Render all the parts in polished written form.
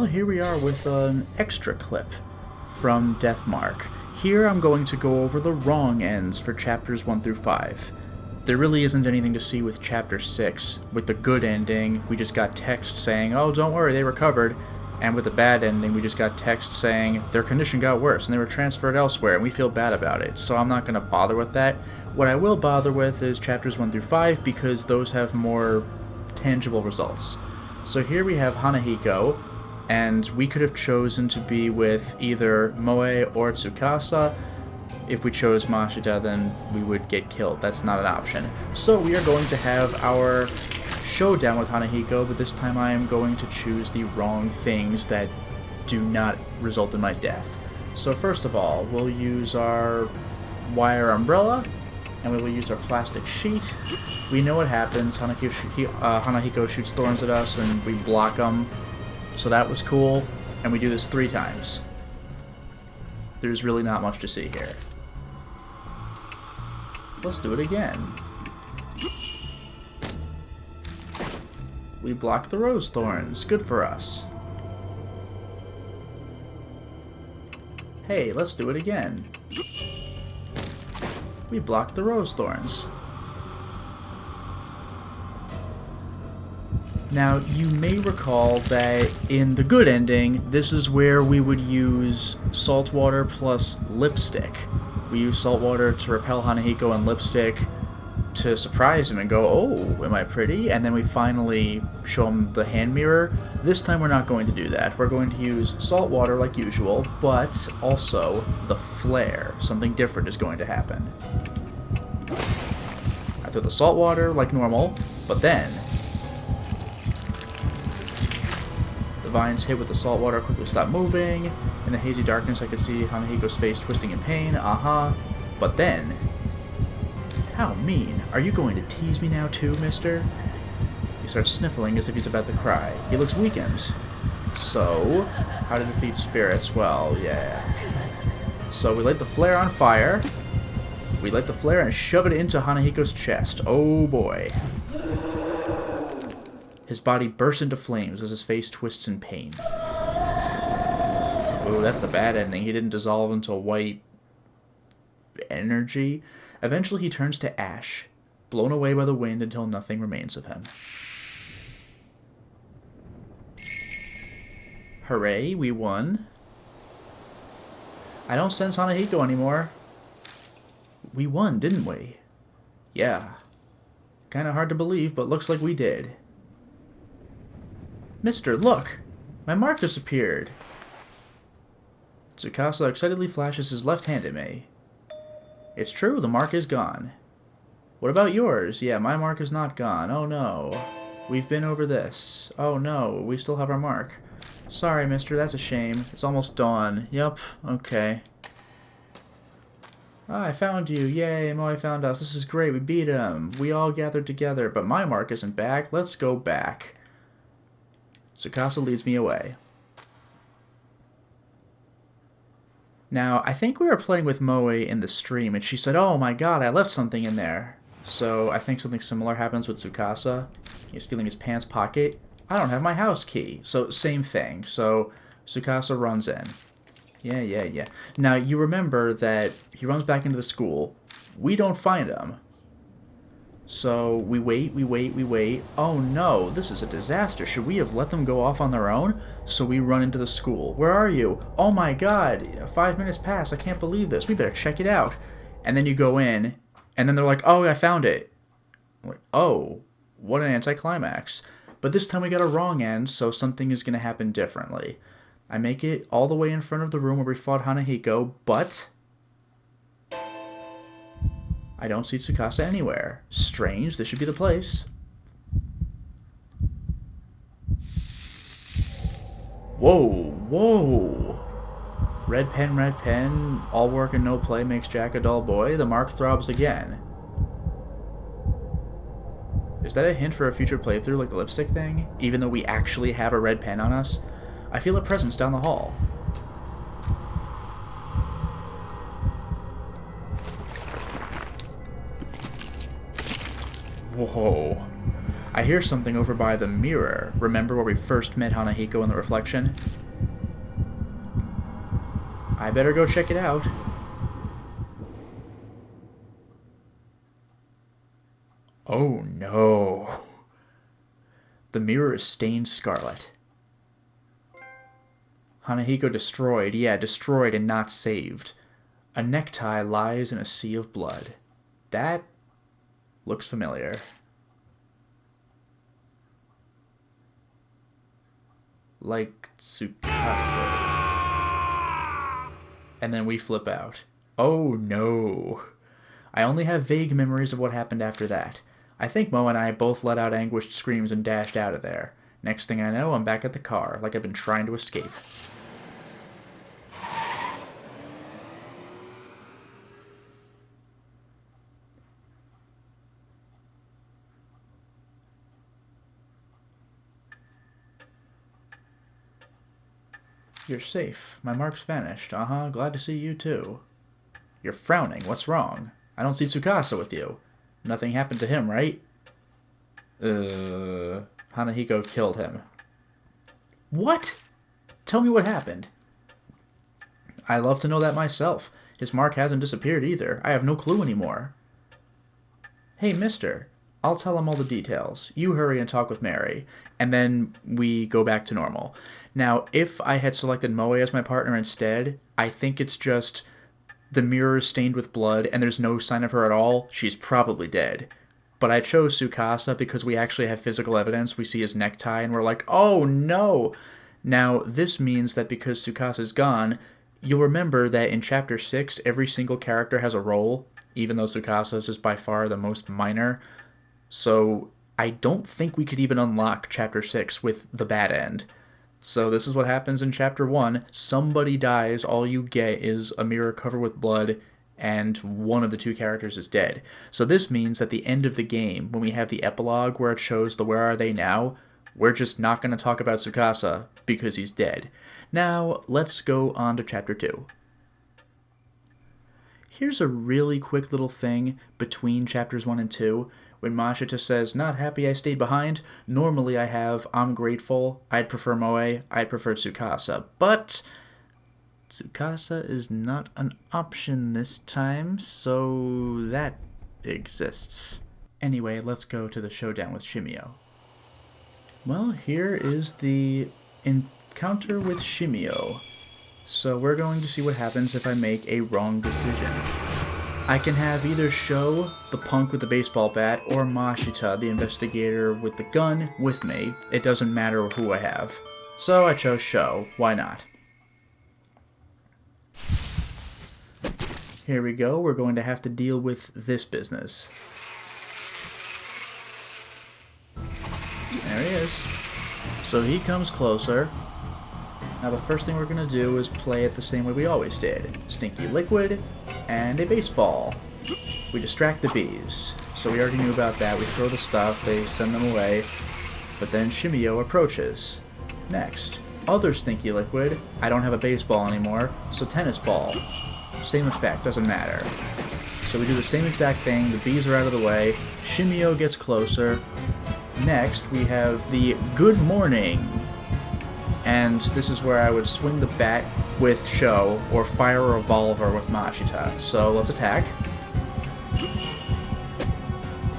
Well, here we are with an extra clip from Deathmark. Here I'm going to go over the wrong ends for chapters 1 through 5. There really isn't anything to see with chapter 6. With the good ending, we just got text saying, oh, don't worry, they recovered. And with the bad ending, we just got text saying their condition got worse and they were transferred elsewhere and we feel bad about it. So I'm not going to bother with that. What I will bother with is chapters 1 through 5 because those have more tangible results. So here we have Hanahiko, and we could have chosen to be with either Moe or Tsukasa. If we chose Mashita, then we would get killed. That's not an option. So we are going to have our showdown with Hanahiko, but this time I am going to choose the wrong things that do not result in my death. So first of all, we'll use our wire umbrella, and we will use our plastic sheet. We know what happens. Hanahiko shoots thorns at us, and we block them. So that was cool, and we do this 3 times. There's really not much to see here. Let's do it again. We block the rose thorns. Good for us. Hey, let's do it again. We blocked the rose thorns. Now, you may recall that in the good ending, this is where we would use salt water plus lipstick. We use salt water to repel Hanahiko and lipstick to surprise him and go, oh, am I pretty? And then we finally show him the hand mirror. This time we're not going to do that. We're going to use salt water like usual, but also the flare. Something different is going to happen. I throw the salt water like normal, but then the vines hit with the salt water, quickly stop moving. In the hazy darkness I could see Hanahiko's face twisting in pain, but then... How mean. Are you going to tease me now too, mister? He starts sniffling as if he's about to cry. He looks weakened. So, how to defeat spirits? Well, yeah. So we light the flare on fire. We light the flare and shove it into Hanahiko's chest. Oh boy. His body bursts into flames as his face twists in pain. Oh, that's the bad ending. He didn't dissolve into white energy. Eventually he turns to ash, blown away by the wind until nothing remains of him. Hooray, we won. I don't sense Hanahiko anymore. We won, didn't we? Yeah. Kinda hard to believe, but looks like we did. Mister, look! My mark disappeared! Tsukasa excitedly flashes his left hand at me. It's true, the mark is gone. What about yours? Yeah, my mark is not gone. Oh no. We've been over this. Oh no, we still have our mark. Sorry, mister, that's a shame. It's almost dawn. Yup, okay. Ah, I found you. Yay, Moe found us. This is great. We beat him. We all gathered together, but my mark isn't back. Let's go back. Tsukasa leads me away. Now, I think we were playing with Moe in the stream, and she said, oh my god, I left something in there. So I think something similar happens with Tsukasa. He's feeling his pants pocket. I don't have my house key. So, same thing. So, Tsukasa runs in. Yeah. Now, you remember that he runs back into the school. We don't find him. So, we wait. Oh no, this is a disaster. Should we have let them go off on their own? So we run into the school. Where are you? Oh my god, 5 minutes passed. I can't believe this. We better check it out. And then you go in, and then they're like, oh, I found it. I'm like, oh, what an anticlimax. But this time we got a wrong end, so something is going to happen differently. I make it all the way in front of the room where we fought Hanahiko, but I don't see Tsukasa anywhere. Strange, this should be the place. Whoa. Red pen, all work and no play makes Jack a dull boy. The mark throbs again. Is that a hint for a future playthrough like the lipstick thing? Even though we actually have a red pen on us? I feel a presence down the hall. Whoa. I hear something over by the mirror. Remember where we first met Hanahiko in the reflection? I better go check it out. Oh no. The mirror is stained scarlet. Hanahiko destroyed. Yeah, destroyed and not saved. A necktie lies in a sea of blood. That looks familiar. Like Tsukasa. And then we flip out. Oh no. I only have vague memories of what happened after that. I think Mo and I both let out anguished screams and dashed out of there. Next thing I know, I'm back at the car, like I've been trying to escape. You're safe. My mark's vanished. Uh-huh, glad to see you too. You're frowning. What's wrong? I don't see Tsukasa with you. Nothing happened to him, right? Hanahiko killed him. What? Tell me what happened. I'd love to know that myself. His mark hasn't disappeared either. I have no clue anymore. Hey, mister. I'll tell him all the details. You hurry and talk with Mary. And then we go back to normal. Now, if I had selected Moe as my partner instead, I think it's just the mirror is stained with blood and there's no sign of her at all. She's probably dead. But I chose Tsukasa because we actually have physical evidence. We see his necktie and we're like, oh no! Now, this means that because Tsukasa's gone, you'll remember that in Chapter 6, every single character has a role, even though Tsukasa's is by far the most minor. So I don't think we could even unlock Chapter 6 with the bad end. So this is what happens in Chapter 1. Somebody dies, all you get is a mirror covered with blood, and one of the two characters is dead. So this means at the end of the game, when we have the epilogue where it shows the where are they now, we're just not going to talk about Tsukasa because he's dead. Now, let's go on to Chapter 2. Here's a really quick little thing between Chapters 1 and 2. When Mashita says, not happy I stayed behind, normally I have, I'm grateful, I'd prefer Moe, I'd prefer Tsukasa. But Tsukasa is not an option this time, so that exists. Anyway, let's go to the showdown with Shimio. Well, here is the encounter with Shimio. So we're going to see what happens if I make a wrong decision. I can have either Sho, the punk with the baseball bat, or Mashita, the investigator with the gun, with me. It doesn't matter who I have. So I chose Sho. Why not? Here we go. We're going to have to deal with this business. There he is. So he comes closer. Now the first thing we're going to do is play it the same way we always did. Stinky liquid and a baseball. We distract the bees. So we already knew about that. We throw the stuff, they send them away. But then Shimio approaches. Next, other stinky liquid. I don't have a baseball anymore, so tennis ball. Same effect, doesn't matter. So we do the same exact thing. The bees are out of the way. Shimio gets closer. Next, we have the good morning. And this is where I would swing the bat with Sho, or fire a revolver with Mashita. So let's attack.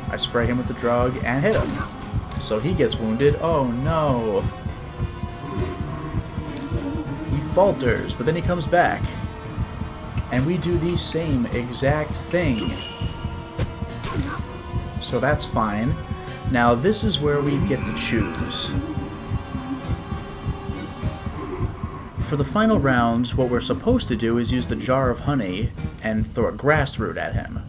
I spray him with the drug and hit him. So he gets wounded. Oh no. He falters, but then he comes back. And we do the same exact thing. So that's fine. Now this is where we get to choose. For the final round, what we're supposed to do is use the jar of honey and throw a grass root at him.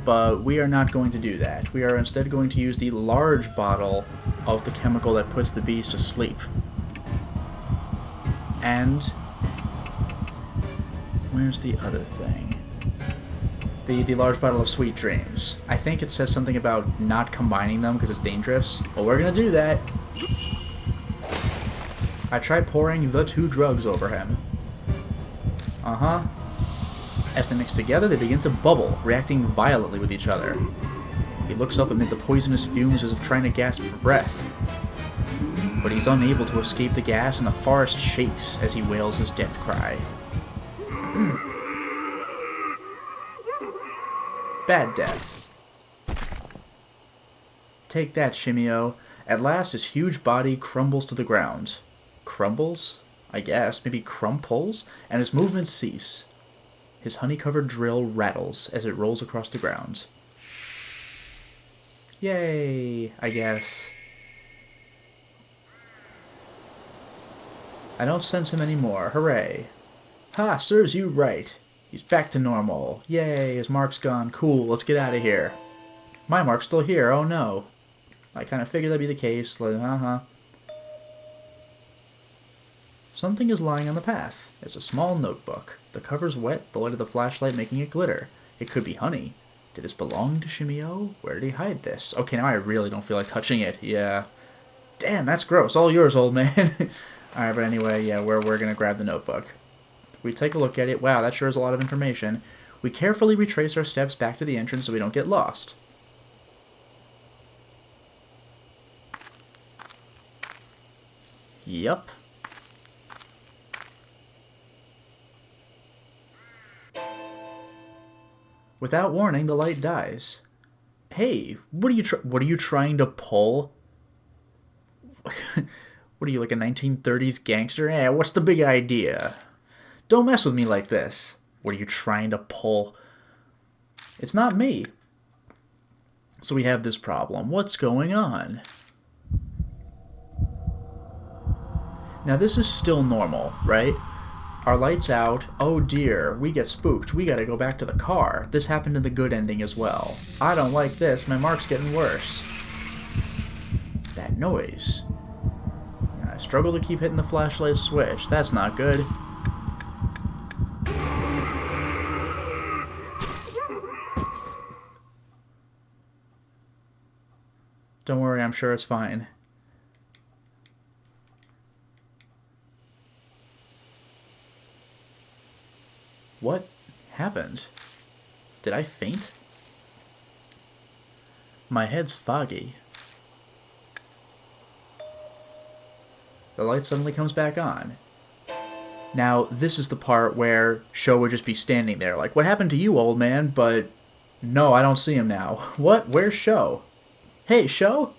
But we are not going to do that. We are instead going to use the large bottle of the chemical that puts the bees to sleep. And where's the other thing? The large bottle of sweet dreams. I think it says something about not combining them because it's dangerous. Well, we're going to do that. I try pouring the two drugs over him. As they mix together, they begin to bubble, reacting violently with each other. He looks up amid the poisonous fumes as if trying to gasp for breath. But he's unable to escape the gas, and the forest shakes as he wails his death cry. Bad death. Take that, Shimio. At last, his huge body crumbles to the ground. Crumbles? I guess. Maybe crumples? And his movements cease. His honey-covered drill rattles as it rolls across the ground. Yay, I guess. I don't sense him anymore. Hooray. Ha, serves you right. He's back to normal. Yay, his mark's gone. Cool, let's get out of here. My mark's still here. Oh no. I kind of figured that'd be the case. Something is lying on the path. It's a small notebook. The cover's wet, the light of the flashlight making it glitter. It could be honey. Did this belong to Shimio? Where did he hide this? Okay, now I really don't feel like touching it. Yeah. Damn, that's gross. All yours, old man. Alright, but anyway, yeah, we're gonna grab the notebook. We take a look at it. Wow, that sure is a lot of information. We carefully retrace our steps back to the entrance so we don't get lost. Yup. Without warning, the light dies. Hey, what are you trying to pull? What are you, like a 1930s gangster? Eh, what's the big idea? Don't mess with me like this. What are you trying to pull? It's not me. So we have this problem. What's going on? Now this is still normal, right? Our light's out. Oh dear, we get spooked. We gotta go back to the car. This happened in the good ending as well. I don't like this. My mark's getting worse. That noise. I struggle to keep hitting the flashlight switch. That's not good. Don't worry, I'm sure it's fine. What happened? Did I faint? My head's foggy. The light suddenly comes back on. Now, this is the part where Sho would just be standing there like, what happened to you, old man? But no, I don't see him now. What? Where's Sho? Hey, Sho?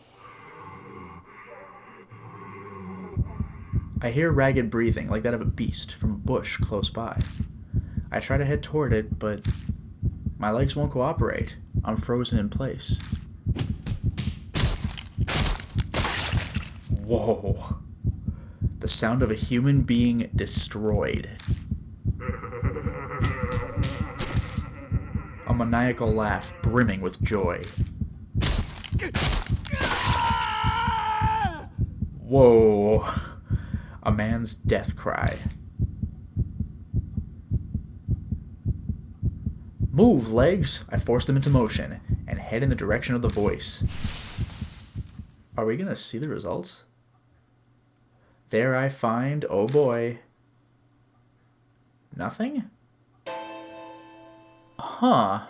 I hear ragged breathing, like that of a beast, from a bush close by. I try to head toward it, but my legs won't cooperate. I'm frozen in place. Whoa. The sound of a human being destroyed. A maniacal laugh brimming with joy. Whoa. A man's death cry. Move, legs! I force them into motion and head in the direction of the voice. Are we gonna see the results? There I find, oh boy. Nothing? Huh.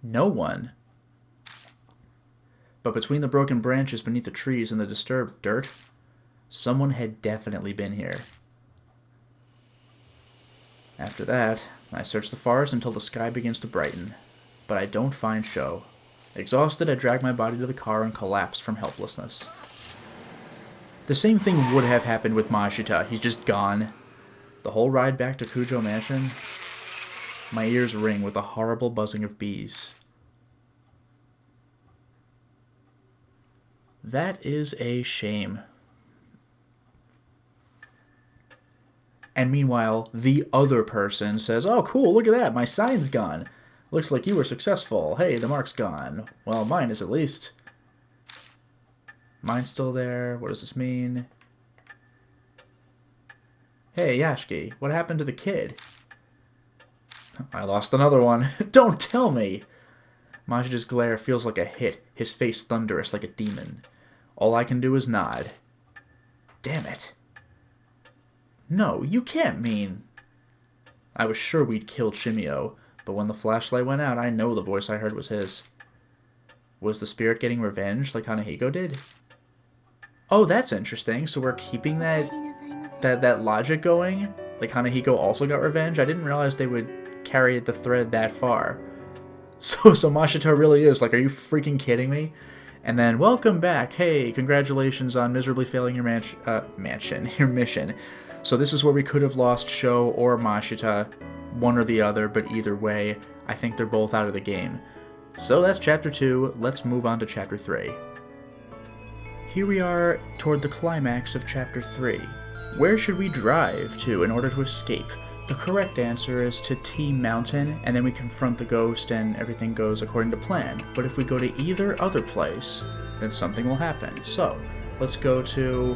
No one. But between the broken branches beneath the trees and the disturbed dirt, someone had definitely been here. After that, I search the forest until the sky begins to brighten, but I don't find Sho. Exhausted, I drag my body to the car and collapse from helplessness. The same thing would have happened with Mashita. He's just gone. The whole ride back to Kujo Mansion, my ears ring with the horrible buzzing of bees. That is a shame. And meanwhile, the other person says, oh, cool, look at that, my sign's gone. Looks like you were successful. Hey, the mark's gone. Well, mine is at least. Mine's still there. What does this mean? Hey, Yashiki, what happened to the kid? I lost another one. Don't tell me! Majita's glare feels like a hit, his face thunderous like a demon. All I can do is nod. Damn it. No, you can't mean... I was sure we'd killed Shimio, but when the flashlight went out, I know the voice I heard was his. Was the spirit getting revenge like Hanahiko did? Oh, that's interesting. So we're keeping that logic going? Like Hanahiko also got revenge? I didn't realize they would carry the thread that far. So Mashita really is like, are you freaking kidding me? And then, welcome back. Hey, congratulations on miserably failing your your mission. So this is where we could have lost Sho or Mashita, one or the other, but either way, I think they're both out of the game. So that's Chapter 2, let's move on to Chapter 3. Here we are toward the climax of Chapter 3. Where should we drive to in order to escape? The correct answer is to T Mountain, and then we confront the ghost and everything goes according to plan. But if we go to either other place, then something will happen. So, let's go to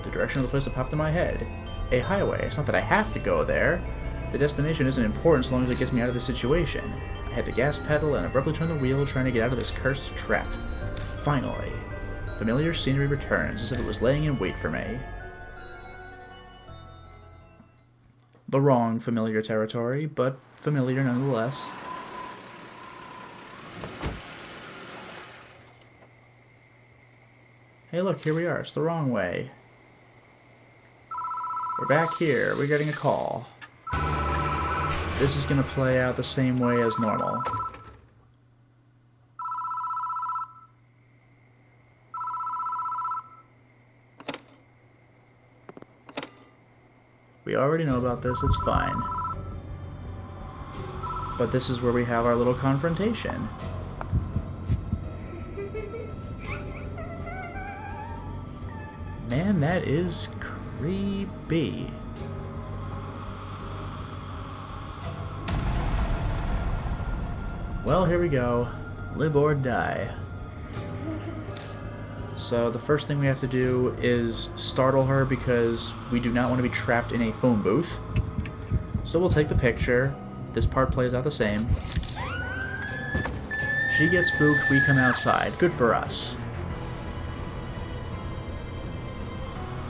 the direction of the place that popped in my head. A highway. It's not that I have to go there. The destination isn't important so long as it gets me out of this situation. I hit the gas pedal and abruptly turn the wheel, trying to get out of this cursed trap. Finally. Familiar scenery returns, as if it was laying in wait for me. The wrong familiar territory, but familiar nonetheless. Hey look, here we are. It's the wrong way. We're back here. We're getting a call. This is going to play out the same way as normal. We already know about this, it's fine. But this is where we have our little confrontation. Man, that is creepy. Well, here we go. Live or die. So the first thing we have to do is startle her because we do not want to be trapped in a phone booth. So we'll take the picture. This part plays out the same. She gets spooked, we come outside. Good for us.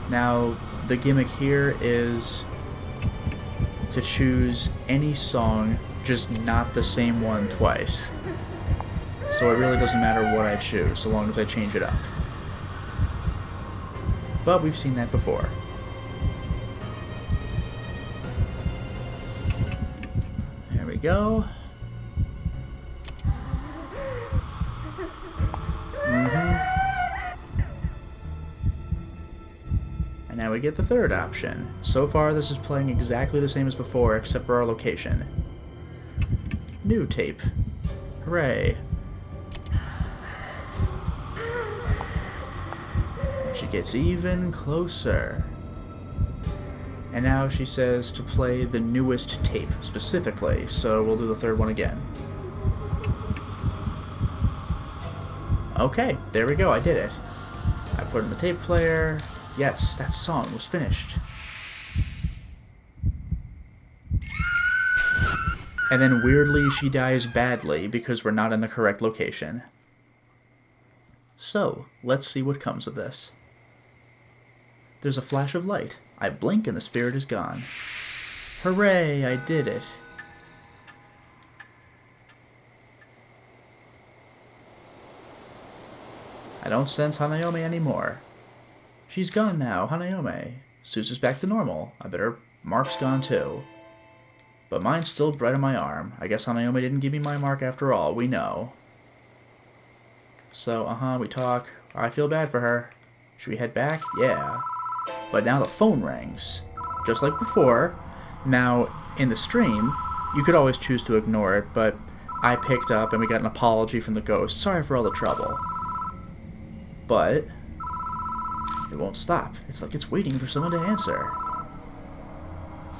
Now, the gimmick here is to choose any song, just not the same one twice. So it really doesn't matter what I choose, so long as I change it up. But we've seen that before. There we go. And now we get the third option. So far this is playing exactly the same as before, except for our location. New tape. Hooray. She gets even closer. And now she says to play the newest tape, specifically, so we'll do the third one again. Okay, there we go, I did it. I put in the tape player. Yes, that song was finished. And then weirdly she dies badly because we're not in the correct location. So, let's see what comes of this. There's a flash of light. I blink and the spirit is gone. Hooray, I did it. I don't sense Hanayome anymore. She's gone now, Hanayome. Suzu's back to normal. I bet her mark's gone too. But mine's still bright on my arm. I guess Hanayome didn't give me my mark after all, we know. So, we talk. I feel bad for her. Should we head back? Yeah. But now the phone rings. Just like before. Now, in the stream, you could always choose to ignore it, but I picked up and we got an apology from the ghost. Sorry for all the trouble. But it won't stop. It's like it's waiting for someone to answer.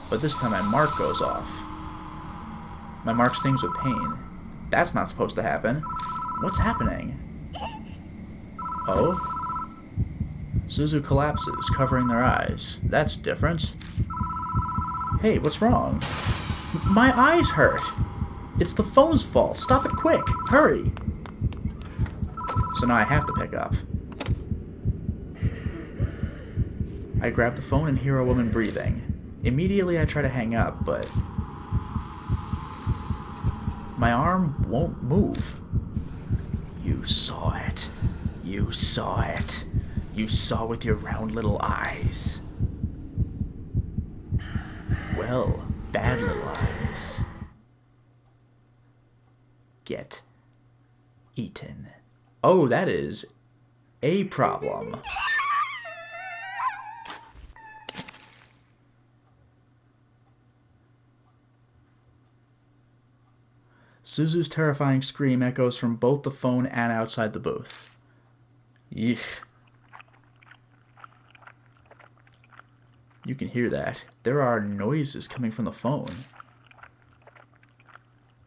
But this time my mark goes off. My mark stings with pain. That's not supposed to happen. What's happening? Oh? Suzu collapses, covering their eyes. That's different. Hey, what's wrong? My eyes hurt! It's the phone's fault! Stop it quick! Hurry! So now I have to pick up. I grab the phone and hear a woman breathing. Immediately I try to hang up, but my arm won't move. You saw it. You saw it. You saw with your round little eyes. Well, bad little eyes. Get eaten. Oh, that is a problem. Suzu's terrifying scream echoes from both the phone and outside the booth. Yeesh. You can hear that. There are noises coming from the phone.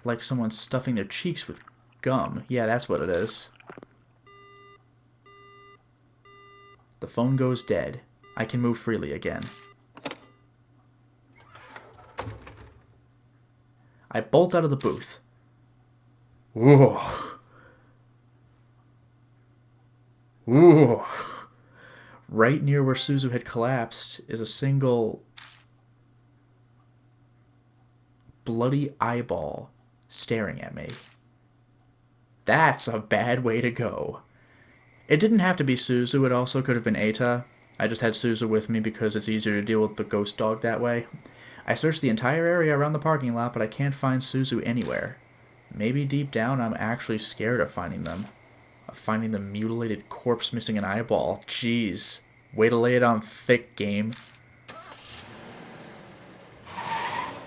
Like someone stuffing their cheeks with gum. Yeah, that's what it is. The phone goes dead. I can move freely again. I bolt out of the booth. Whoa. Whoa. Right near where Suzu had collapsed is a single bloody eyeball staring at me. That's a bad way to go. It didn't have to be Suzu, it also could have been Eita. I just had Suzu with me because it's easier to deal with the ghost dog that way. I searched the entire area around the parking lot, but I can't find Suzu anywhere. Maybe deep down I'm actually scared of finding them. Of finding the mutilated corpse missing an eyeball. Jeez. Way to lay it on thick, game.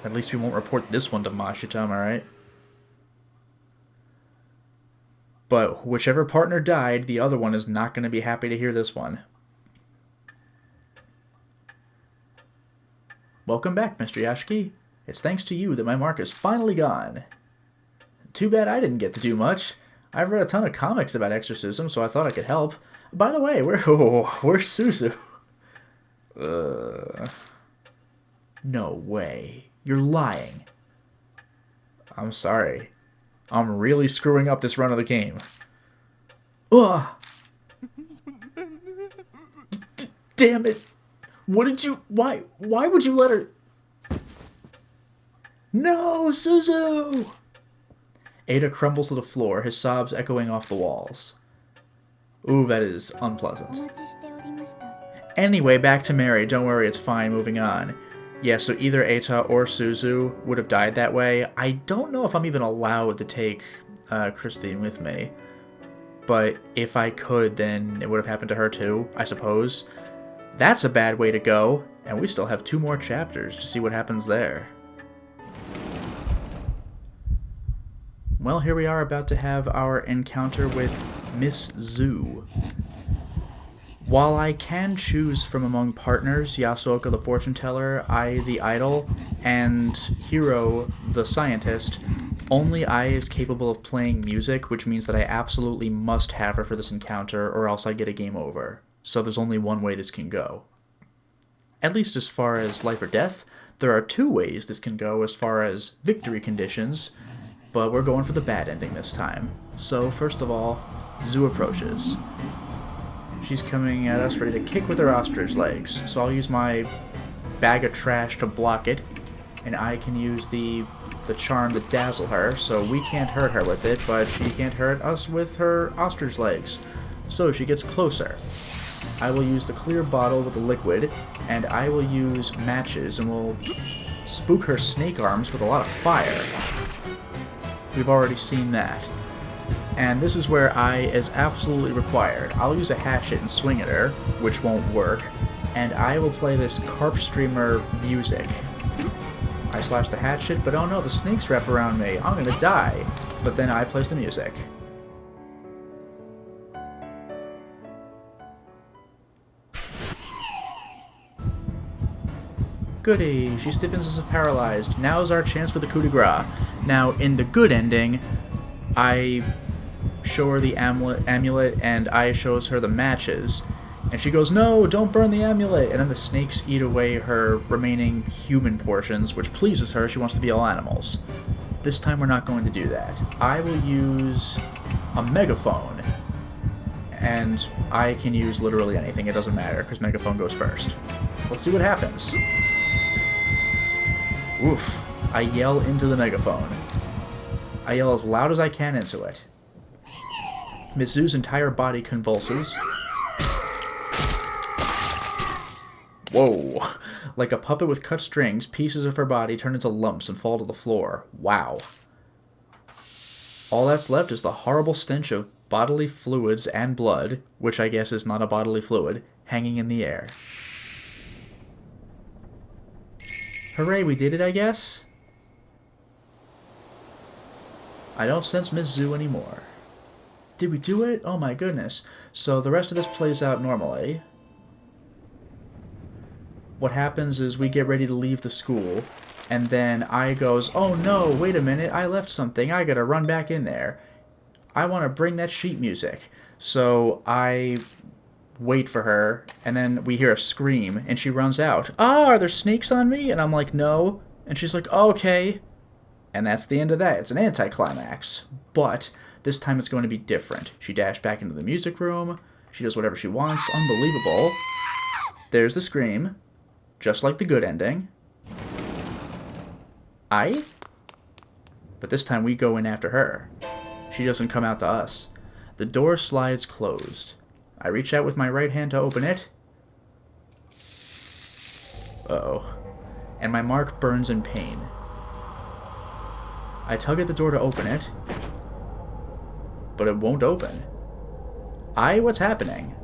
At least we won't report this one to Mashita, am I right? But whichever partner died, the other one is not going to be happy to hear this one. Welcome back, Mr. Yashiki. It's thanks to you that my mark is finally gone. Too bad I didn't get to do much. I've read a ton of comics about exorcism, so I thought I could help. By the way, where's Suzu? No way. You're lying. I'm sorry. I'm really screwing up this run of the game. Ugh! Damn it! What did you... Why would you let her... No, Suzu! Eita crumbles to the floor, his sobs echoing off the walls. Ooh, that is unpleasant. Anyway, back to Mary. Don't worry, it's fine. Moving on. Yeah, so either Eita or Suzu would have died that way. I don't know if I'm even allowed to take Christine with me. But if I could, then it would have happened to her too, I suppose. That's a bad way to go. And we still have 2 more chapters to see what happens there. Well, here we are about to have our encounter with Miss Zhu. While I can choose from among partners, Yasuoka the fortune teller, Ai the idol, and Hiro the scientist, only Ai is capable of playing music, which means that I absolutely must have her for this encounter or else I get a game over. So there's only one way this can go. At least as far as life or death, there are 2 ways this can go as far as victory conditions, but we're going for the bad ending this time. So first of all, Zhu approaches. She's coming at us ready to kick with her ostrich legs, so I'll use my bag of trash to block it, and I can use the charm to dazzle her, so we can't hurt her with it, but she can't hurt us with her ostrich legs. So she gets closer. I will use the clear bottle with the liquid, and I will use matches, and we'll spook her snake arms with a lot of fire. We've already seen that. And this is where Ai is absolutely required. I'll use a hatchet and swing at her, which won't work, and I will play this carp streamer music. I slash the hatchet, but oh no, the snakes wrap around me. I'm gonna die. But then I place the music. Goody, she stiffens as if paralyzed. Now's our chance for the coup de grace. Now, in the good ending, I show her the amulet, and I shows her the matches. And she goes, no, don't burn the amulet! And then the snakes eat away her remaining human portions, which pleases her. She wants to be all animals. This time we're not going to do that. I will use a megaphone. And I can use literally anything, it doesn't matter, because megaphone goes first. Let's see what happens. Oof. I yell into the megaphone. I yell as loud as I can into it. Mizu's entire body convulses. Whoa. Like a puppet with cut strings, pieces of her body turn into lumps and fall to the floor. Wow. All that's left is the horrible stench of bodily fluids and blood, which I guess is not a bodily fluid, hanging in the air. Hooray, we did it, I guess? I don't sense Mizu anymore. Did we do it? Oh my goodness. So the rest of this plays out normally. What happens is we get ready to leave the school, and then I goes, oh no, wait a minute, I left something, I gotta run back in there. I want to bring that sheet music. So I wait for her, and then we hear a scream, and she runs out. Ah, are there snakes on me? And I'm like, no. And she's like, okay. And that's the end of that. It's an anticlimax. But this time it's going to be different. She dashed back into the music room. She does whatever she wants. Unbelievable. There's the scream. Just like the good ending. But this time we go in after her. She doesn't come out to us. The door slides closed. I reach out with my right hand to open it. Uh-oh. And my mark burns in pain. I tug at the door to open it. But it won't open. What's happening?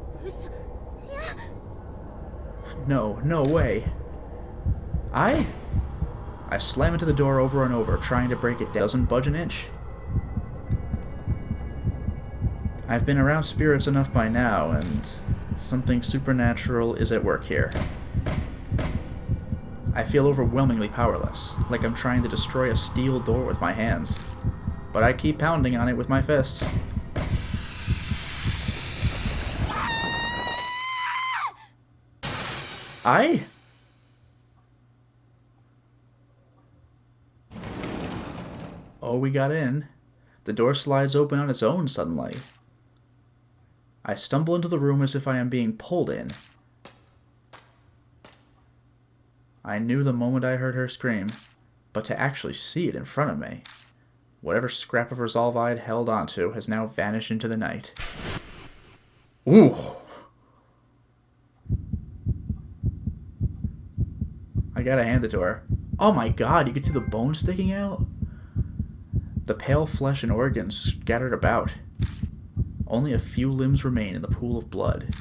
No, no way. I slam into the door over and over, trying to break it down. It doesn't budge an inch. I've been around spirits enough by now, and something supernatural is at work here. I feel overwhelmingly powerless, like I'm trying to destroy a steel door with my hands. But I keep pounding on it with my fists. Oh, we got in. The door slides open on its own suddenly. I stumble into the room as if I am being pulled in. I knew the moment I heard her scream, but to actually see it in front of me, whatever scrap of resolve I had held onto has now vanished into the night. Ooh! I gotta hand it to her. Oh my god, you can see the bone sticking out? The pale flesh and organs scattered about. Only a few limbs remain in the pool of blood.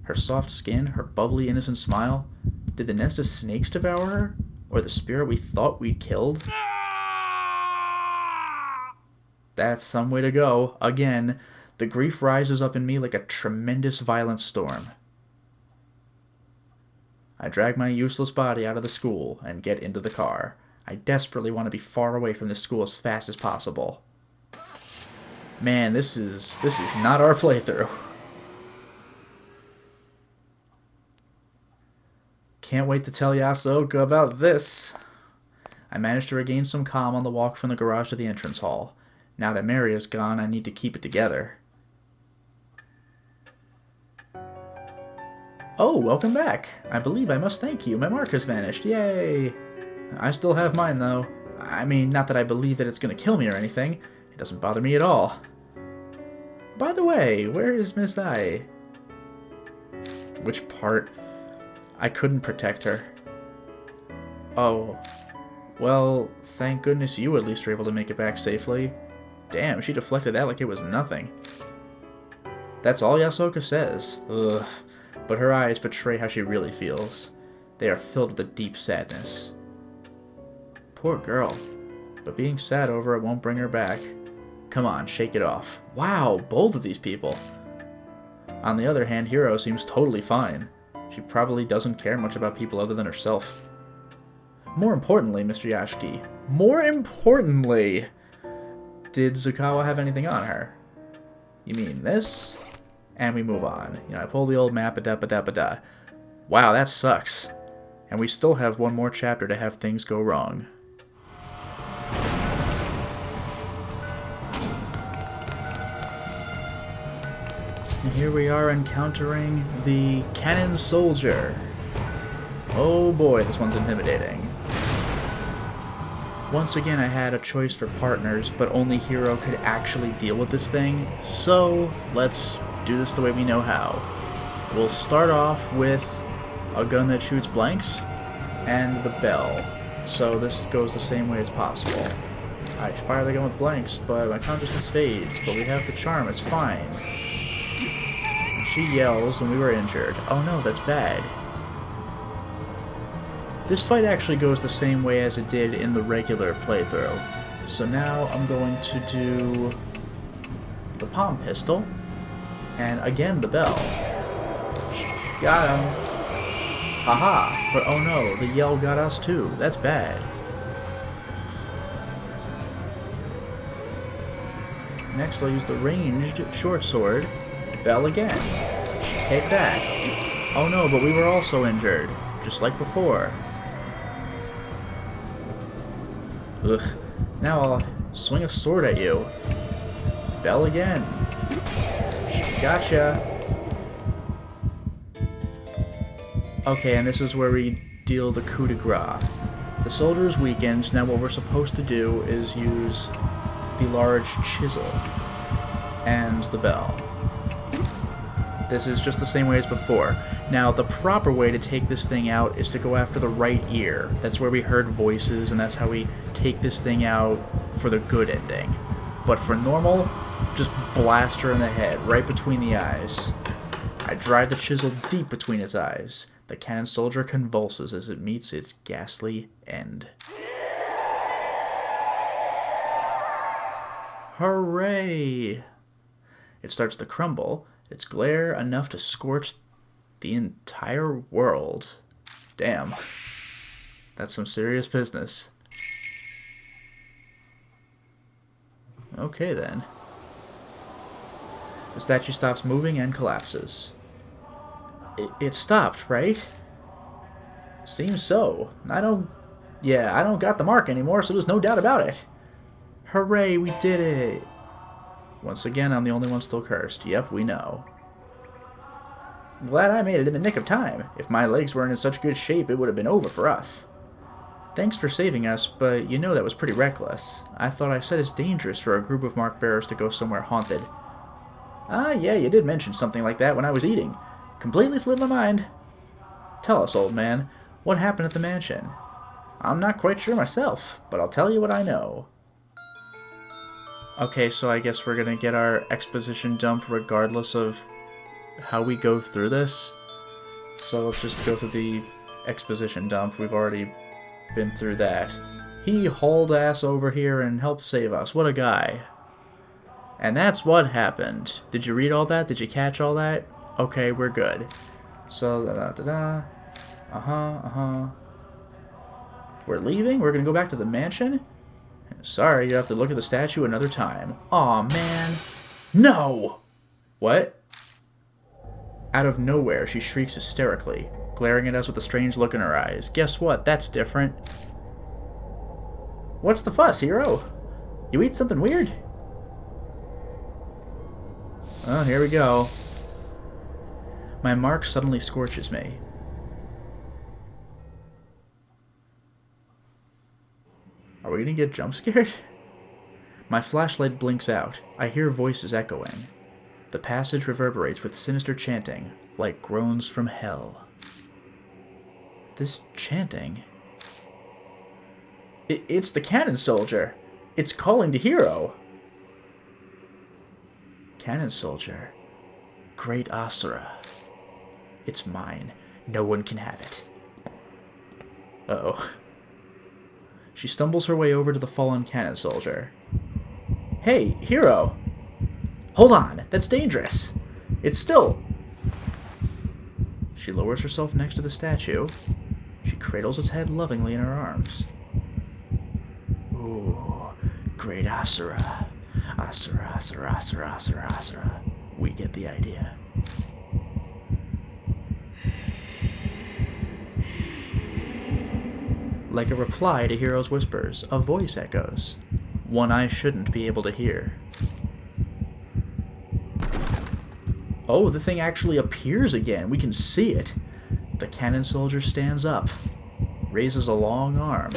Her soft skin, her bubbly, innocent smile. Did the nest of snakes devour her? Or the spirit we thought we'd killed? That's some way to go. Again, the grief rises up in me like a tremendous violent storm. I drag my useless body out of the school and get into the car. I desperately want to be far away from this school as fast as possible. Man, this is not our playthrough. Can't wait to tell Yasuoka about this. I managed to regain some calm on the walk from the garage to the entrance hall. Now that Mary is gone, I need to keep it together. Oh, welcome back. I believe I must thank you. My mark has vanished. Yay! I still have mine, though. I mean, not that I believe that it's going to kill me or anything. It doesn't bother me at all. By the way, where is Miss I? Which part? I couldn't protect her. Oh. Well, thank goodness you at least were able to make it back safely. Damn, she deflected that like it was nothing. That's all Yasuoka says. Ugh. But her eyes betray how she really feels. They are filled with a deep sadness. Poor girl. But being sad over it won't bring her back. Come on, shake it off. Wow, both of these people. On the other hand, Hiro seems totally fine. She probably doesn't care much about people other than herself. More importantly, Mr. Yashiki, more importantly, did Zukawa have anything on her? You mean this? And we move on. You know, I pull the old map, a-da-ba-da-ba-da. Wow, that sucks. And we still have one more chapter to have things go wrong. And here we are encountering the Cannon Soldier. Oh boy, this one's intimidating. Once again, I had a choice for partners, but only Hero could actually deal with this thing, so let's do this the way we know how. We'll start off with a gun that shoots blanks, and the bell. So this goes the same way as possible. I fire the gun with blanks, but my consciousness fades, but we have the charm, it's fine. And she yells, and we were injured. Oh no, that's bad. This fight actually goes the same way as it did in the regular playthrough. So now I'm going to do the palm pistol, and again the bell. Got him. Haha, but oh no, the yell got us too. That's bad. Next I'll use the ranged short sword. Bell again. Take that. Oh no, but we were also injured, just like before. Ugh. Now I'll swing a sword at you. Bell again. Gotcha. Okay, and this is where we deal the coup de grace. The soldier is weakened. Now what we're supposed to do is use the large chisel and the bell. This is just the same way as before. Now, the proper way to take this thing out is to go after the right ear. That's where we heard voices, and that's how we take this thing out for the good ending. But for normal, just blast her in the head, right between the eyes. I drive the chisel deep between its eyes. The cannon soldier convulses as it meets its ghastly end. Hooray! It starts to crumble. Its glare enough to scorch the entire world. Damn. That's some serious business. Okay then. The statue stops moving and collapses. It stopped, right? Seems so. I don't got the mark anymore, so there's no doubt about it. Hooray, we did it! Once again, I'm the only one still cursed. Yep, we know. Glad I made it in the nick of time. If my legs weren't in such good shape, it would have been over for us. Thanks for saving us, but you know that was pretty reckless. I thought I said it's dangerous for a group of mark bearers to go somewhere haunted. Ah, yeah, you did mention something like that when I was eating. Completely slipped my mind. Tell us, old man, what happened at the mansion? I'm not quite sure myself, but I'll tell you what I know. Okay, so I guess we're gonna get our exposition dump regardless of how we go through this. So let's just go through the exposition dump. We've already been through that. He hauled ass over here and helped save us. What a guy. And that's what happened. Did you read all that? Did you catch all that? Okay, we're good. So, da-da-da-da. Uh-huh. We're leaving? We're gonna go back to the mansion? Sorry, you have to look at the statue another time. Aw, man. No! What? Out of nowhere, she shrieks hysterically, glaring at us with a strange look in her eyes. Guess what? That's different. What's the fuss, hero? You eat something weird? Oh, here we go. My mark suddenly scorches me. Are we gonna get jump scared? My flashlight blinks out. I hear voices echoing. The passage reverberates with sinister chanting, like groans from hell. This chanting... It's the cannon soldier. It's calling to Hero. Cannon soldier. Great Asura. It's mine. No one can have it. Uh-oh. She stumbles her way over to the fallen cannon soldier. Hey, Hero! Hold on, that's dangerous. It's still... She lowers herself next to the statue. She cradles its head lovingly in her arms. Ooh, great Asura. Asura, Asura, Asura, Asura, Asura. We get the idea. Like a reply to Hero's whispers, a voice echoes. One I shouldn't be able to hear. Oh, the thing actually appears again. We can see it. The cannon soldier stands up, raises a long arm.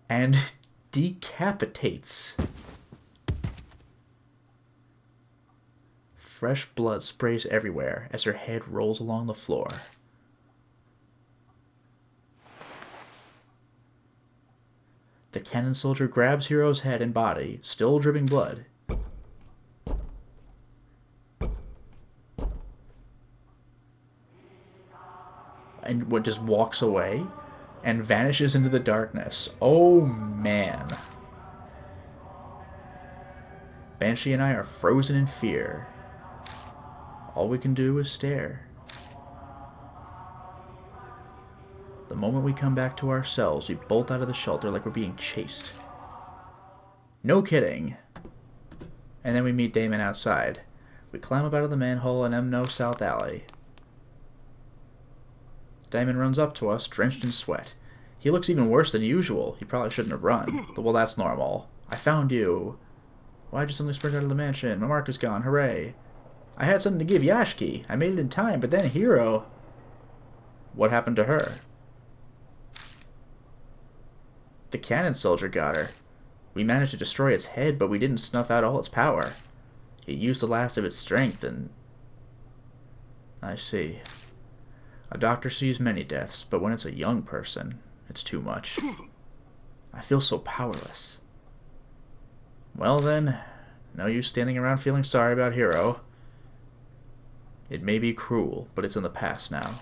and decapitates. Fresh blood sprays everywhere as her head rolls along the floor. The cannon soldier grabs Hero's head and body, still dripping blood. And what, just walks away and vanishes into the darkness. Oh man. Banshee and I are frozen in fear. All we can do is stare. The moment we come back to ourselves, we bolt out of the shelter like we're being chased. No kidding. And then we meet Damon outside. We climb up out of the manhole and M. No South Alley. Damon runs up to us, drenched in sweat. He looks even worse than usual. He probably shouldn't have run. But, well, that's normal. I found you. Why'd you suddenly sprint out of the mansion? My mark is gone. Hooray. I had something to give Yashki. I made it in time, but then Hero... What happened to her? The cannon soldier got her. We managed to destroy its head, but we didn't snuff out all its power. It used the last of its strength, and... I see. A doctor sees many deaths, but when it's a young person, it's too much. I feel so powerless. Well then, no use standing around feeling sorry about Hero. It may be cruel, but it's in the past now.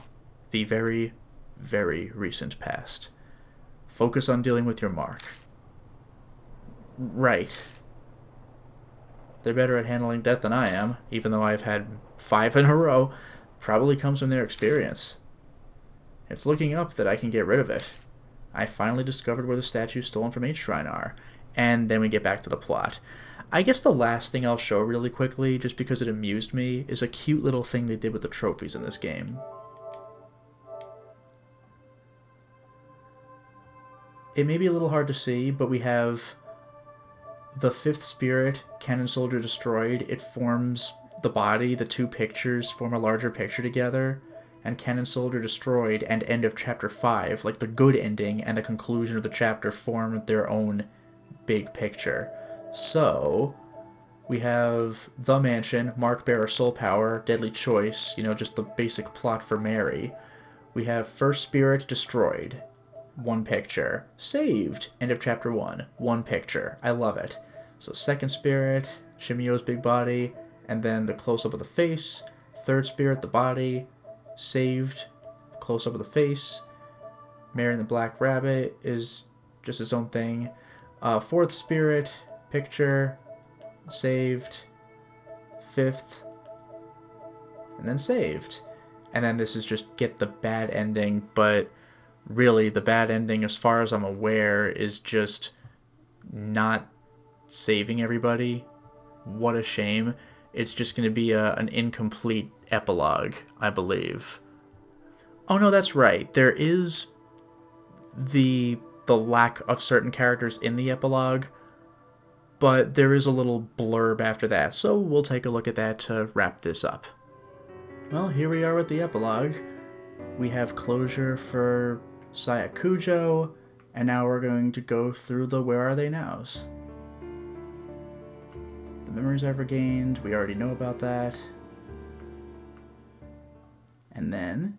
The very, very recent past. Focus on dealing with your mark. Right. They're better at handling death than I am, even though I've had 5 in a row. Probably comes from their experience. It's looking up that I can get rid of it. I finally discovered where the statues stolen from H-Shrine are. And then we get back to the plot. I guess the last thing I'll show really quickly, just because it amused me, is a cute little thing they did with the trophies in this game. It may be a little hard to see, but we have the 5th spirit, Cannon Soldier destroyed. It forms the body, the 2 pictures form a larger picture together, and Cannon Soldier destroyed and end of chapter 5, like the good ending and the conclusion of the chapter, form their own big picture. So, we have the mansion, Mark Bearer Soul Power, Deadly Choice, you know, just the basic plot for Mary. We have First Spirit destroyed, 1 picture. Saved, end of chapter 1, 1 picture. I love it. So Second Spirit, Shimio's big body, and then the close-up of the face. Third Spirit, the body. Saved, close-up of the face. Mary and the Black Rabbit is just its own thing. Fourth Spirit, picture. Saved. 5th. And then saved. And then this is just get the bad ending, but really the bad ending, as far as I'm aware, is just not saving everybody. What a shame. It's just going to be an incomplete epilogue, I believe. Oh no, that's right. There is the lack of certain characters in the epilogue, but there is a little blurb after that, so we'll take a look at that to wrap this up. Well, here we are with the epilogue. We have closure for Sayakujo, and now we're going to go through the Where Are They Nows. The memories I've regained, we already know about that. And then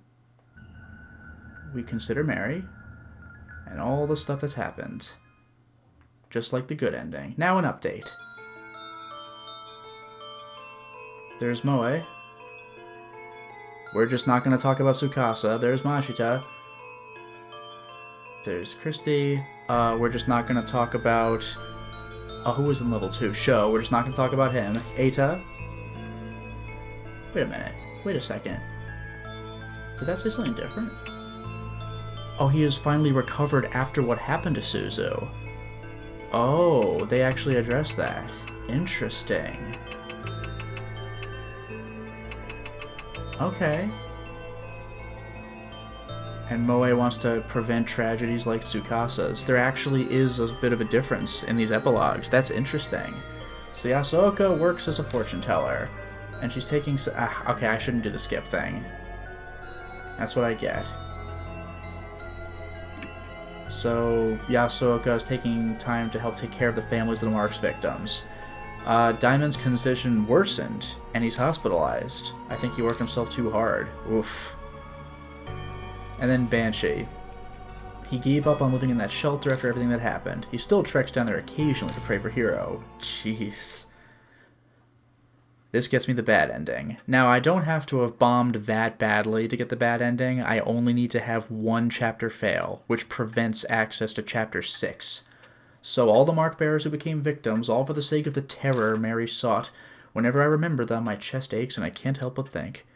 we consider Mary and all the stuff that's happened. Just like the good ending. Now an update. There's Moe. We're just not going to talk about Tsukasa. There's Mashita. There's Christy. We're just not going to talk about... who was in level 2? Sho. We're just not going to talk about him. Eita. Wait a minute. Wait a second. Did that say something different? Oh, he has finally recovered after what happened to Suzu. Oh, they actually addressed that. Interesting. Okay. And Moe wants to prevent tragedies like Tsukasa's. There actually is a bit of a difference in these epilogues. That's interesting. So Yasuoka works as a fortune teller, and she's taking... okay, I shouldn't do the skip thing. That's what I get. So Yasuoka is taking time to help take care of the families of the Mark's victims. Diamond's condition worsened, and he's hospitalized. I think he worked himself too hard. Oof. And then Banshee. He gave up on living in that shelter after everything that happened. He still treks down there occasionally to pray for Hero. Jeez. This gets me the bad ending. Now, I don't have to have bombed that badly to get the bad ending. I only need to have one chapter fail, which prevents access to Chapter 6. So all the Mark Bearers who became victims, all for the sake of the terror Mary sought, whenever I remember them, my chest aches and I can't help but think.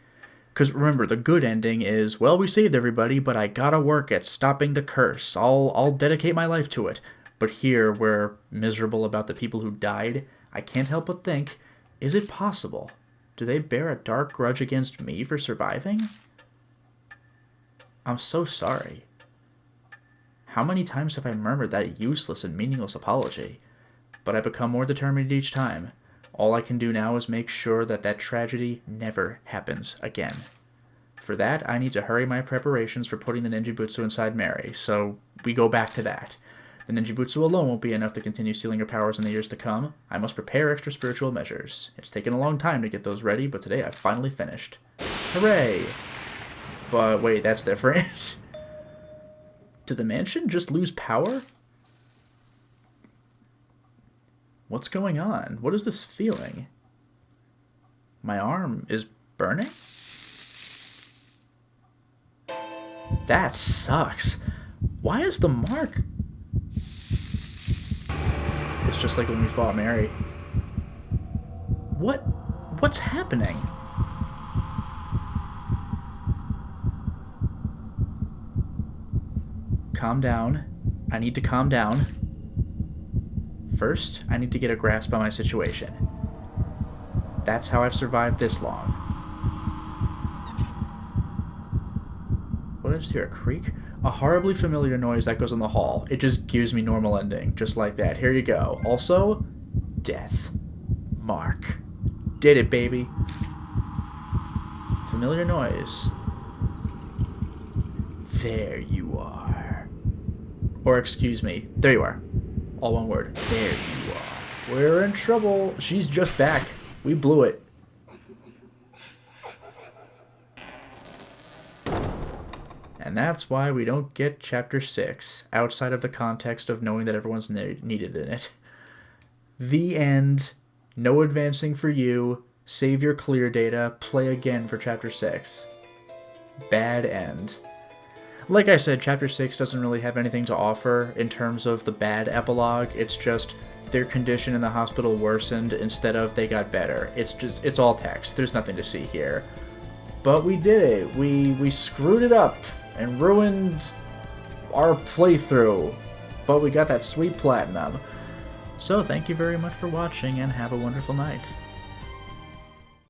Because remember, the good ending is, well, we saved everybody, but I gotta work at stopping the curse. I'll dedicate my life to it. But here, we're miserable about the people who died. I can't help but think, is it possible? Do they bear a dark grudge against me for surviving? I'm so sorry. How many times have I murmured that useless and meaningless apology? But I become more determined each time. All I can do now is make sure that that tragedy never happens again. For that, I need to hurry my preparations for putting the ninjutsu inside Mary, so we go back to that. The ninjutsu alone won't be enough to continue sealing her powers in the years to come. I must prepare extra spiritual measures. It's taken a long time to get those ready, but today I've finally finished. Hooray! But wait, that's different. Did the mansion just lose power? What's going on? What is this feeling? My arm is burning? That sucks. Why is the mark... It's just like when we fought Mary. What's happening? Calm down. I need to calm down. First, I need to get a grasp on my situation. That's how I've survived this long. What did I just hear? A creak? A horribly familiar noise that goes in the hall. It just gives me normal ending, just like that. Here you go. Also, death. Mark. Did it, baby. Familiar noise. There you are. Or excuse me. There you are. All one word. There you are. We're in trouble. She's just back. We blew it. And that's why we don't get Chapter 6, outside of the context of knowing that everyone's needed in it. The end. No advancing for you. Save your clear data. Play again for Chapter 6. Bad end. Like I said, Chapter 6 doesn't really have anything to offer in terms of the bad epilogue. It's just their condition in the hospital worsened instead of they got better. It's all text. There's nothing to see here. But we did it. We screwed it up and ruined our playthrough. But we got that sweet platinum. So thank you very much for watching and have a wonderful night.